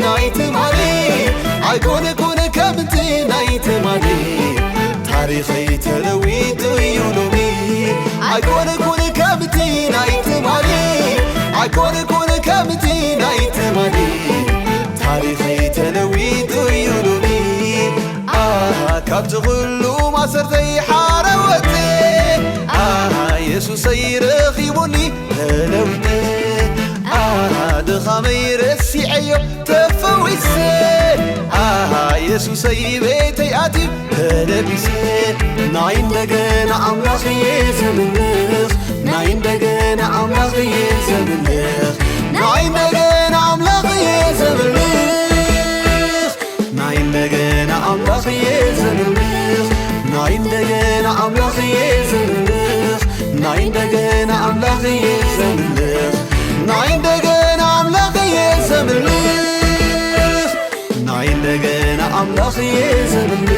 ናይትማሊ ኣይኮነ ኮነ ከምቲ ናይትማሊ ታሪኸይ ተለዊጡ እዩ ሎሚ ኣይኮነ ኮነ ከምቲ ናይትማሊ ኣይኮነ ኮነ ከምቲ ናይትማሊ ታሪኸይ ተለዊጡ እዩ ሎሚ ካብቲ ኩሉ ማሰርተይ ሓረወte ኢየሱሰይ ረኺቡኒ ተለዊጠ ድኻመይ ረሲዐዮ ተፈዊሰ ኢየሱሰይ ቤተይ ኣትዩ ተለቢሰ ናይ እንደገና ኣምላኽየ ዘምልኽ ናይ እንደገና ኣምላኽየ ዘምልኽ ናይ እንደገና ኣምላኽየ ዘምልኽ ናይ እንደገና ኣምላኽየ ዘምልኽ ናይ እንደገና ኣምላኽየ ዘምልኽ ናይ እንደገና ኣምላኽየ ዘምልኽ ናይ እንደገና ኣምላኽየ ዘምልኽ ናይ እንደገና ኣምላኽየ ዘምልኽ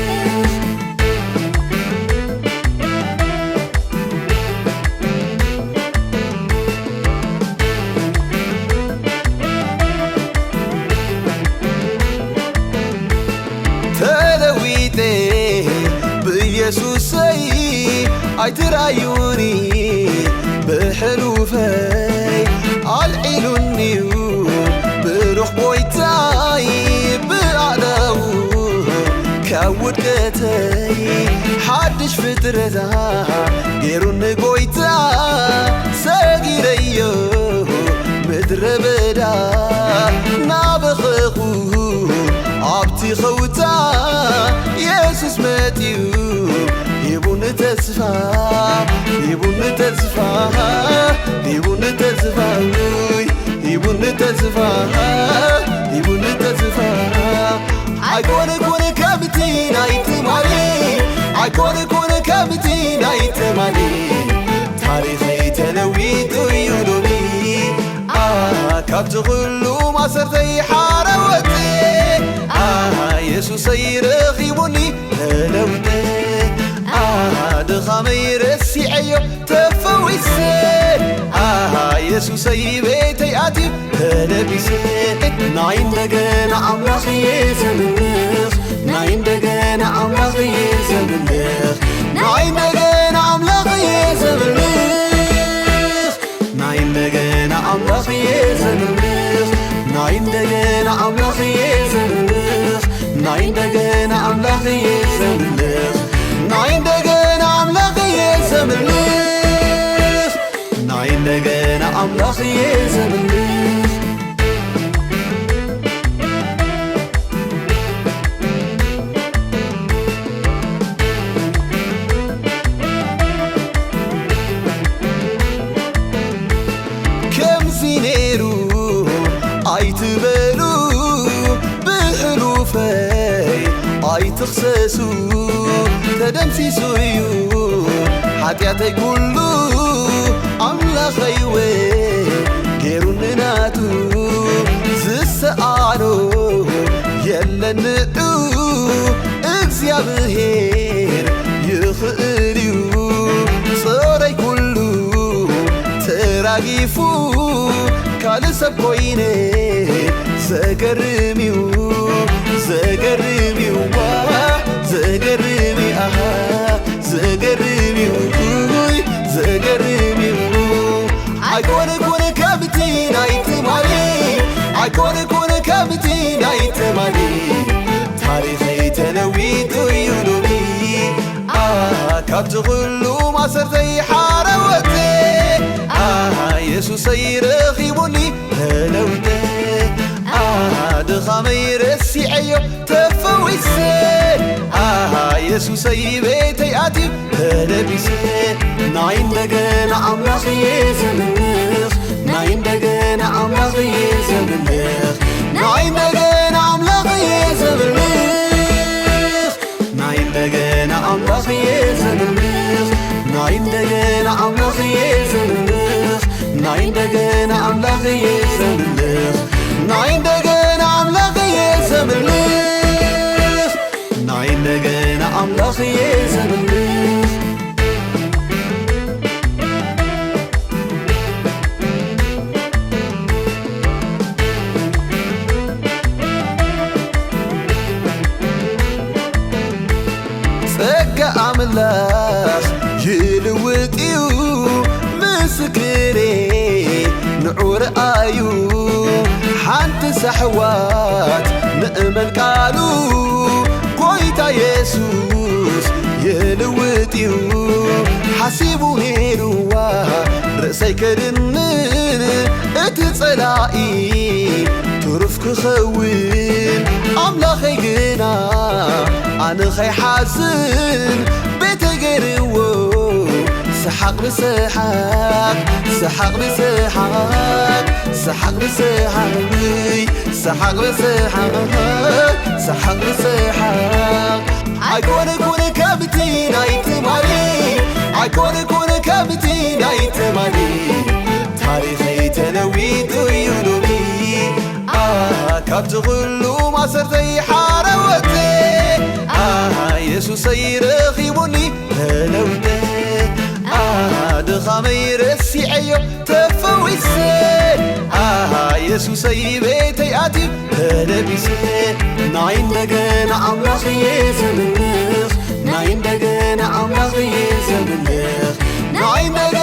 ተለዊጤ ብኢየሱሰይ ኣይትራዩኒ ብሕሉፈይ ኣልዒሉኒዩ ብሩኽ ጐይታይ ብኣእዳው ካብ ውድቀተይ ሓድሽ ፍጥረታ ገይሩኒ ጐይታ ሰጊረዮ ምድረ በዳ ናበኸኹ ኣብቲ ኸውታ ኢየሱስ መጢዩ ሂቡኒ ተስፋ ሂቡኒ ተስፋ ሂቡኒ ተስፋ ሂቡኒ ተስፋ ሂቡኒ ተስፋ ኣይኮነ ኮነ ከምቲ ናይትማሊ ኣይኮነ ኮነ ከምቲ ናይትማሊ ታሪኸይ ተለዊጡ እዩ ሎሚ ካብቲ ኩሉ ማሰርተይ ሓረወte ኢየሱሰይ ረኺቡኒ ተለዊጠ ድኻመይ ረሲዐዮ ተፈዊሰ ኢየሱሰይ ቤተይ ኣትዩ ተለቢሰ ናይ እንደገና ኣምላኽየ ዘምልኽ ናይ እንደገና ኣምላኽየ ዘምልኽ ናይ እንደገና ኣምላኽየ ዘምልኽ ናይ እንደገና ኣምላኽየ ዘምልኽ ናይ እንደገና ኣምላኽየ ዘምልኽ ናይ እንደገና ኣምላኽየ ዘምልኽ ናይ እንደገና ኣምላኽየ ዘምልኽ ናይ እንደገና ኣምላኽየ ዘምልኽ ከምዚ ነይሩ ኣይትበሉ ብሕሉፈይ ኣይትኽሰሱ ተደምሲሱ እዩ ሓጢኣተይ ኩሉ ኣምላኸይወ ገይሩኒ ናቱ ዝሰኣኖ የለንኡ እግዚኣብሔር ይኽእል እዩ ጽረይ ኩሉ ተራጊፉ ካልእ ሰብ ኮይነ ዘገርም እዩ ዘገርም እዩ ዘገርም ኣሃ ዘገርም እዩ ዘገርም እዩ ኣይኮነ ኮነ ከምቲ ናይትማሊ ኣይኮነ ኮነ ከምቲ ናይትማሊ ታሪኸይ ተለዊጡ እዩ ሎሚ ካብቲ ኩሉ ማሰርተይ ሓረወte ኢየሱሰይ ረኺቡኒ ተለዊጠ ድኻመይ ረሲዐዮ ተፈዊሰ ኢየሱሰይ ቤተይ ኣትዩ ተለቢሰ ናይ እንደገና ኣምላኽየ ዘምልኽ ናይ እንደገና ኣምላኽየ ዘምልኽ ናይ እንደገና ኣምላኽየ ዘምልኽ ናይ እንደገና ኣምላኽየ ዘምልኽ ናይ እንደገና ኣምላኽየ ዘምልኽ ናይ እንደገና ኣምላኽየ ዘምልኽ ናይ እንደገና ኣምላኽየ ዘምልኽ ናይ እንደገና ኣምላኽየ ዘምልኽ ኣምላኽ ይልውጥዩ ምስክሬ ንዑር ኣዩ ሓንቲ ሳሕዋት ንእመን ቃሉ ጐይታ ኢየሱስ ይልውጥዩ ሓሲቡ ሄድዋ ርእሰይ ከድንን እቲ ጸላኢ ትሩፍ ክኸውን ኣምላኸይ ግና ኣነ ኸይሓዝን ቤተ ገይርዎ سحق بسحق سحق بسحق سحق بسحق سحق بسحق سحق بسحق عيكون كابتي نايت مالي عيكون كابتي نايت مالي تاريخي تلويت يلومي كابت غلو ما سرتي حاروتي يسوس يرخيبني هلوتي دخامي رسيعيو تفويسي يسوسي بيتي آتي هلبيسي ناين دقنا أملاخي يزمنخ ناين دقنا أملاخي يزمنخ ناين دقنا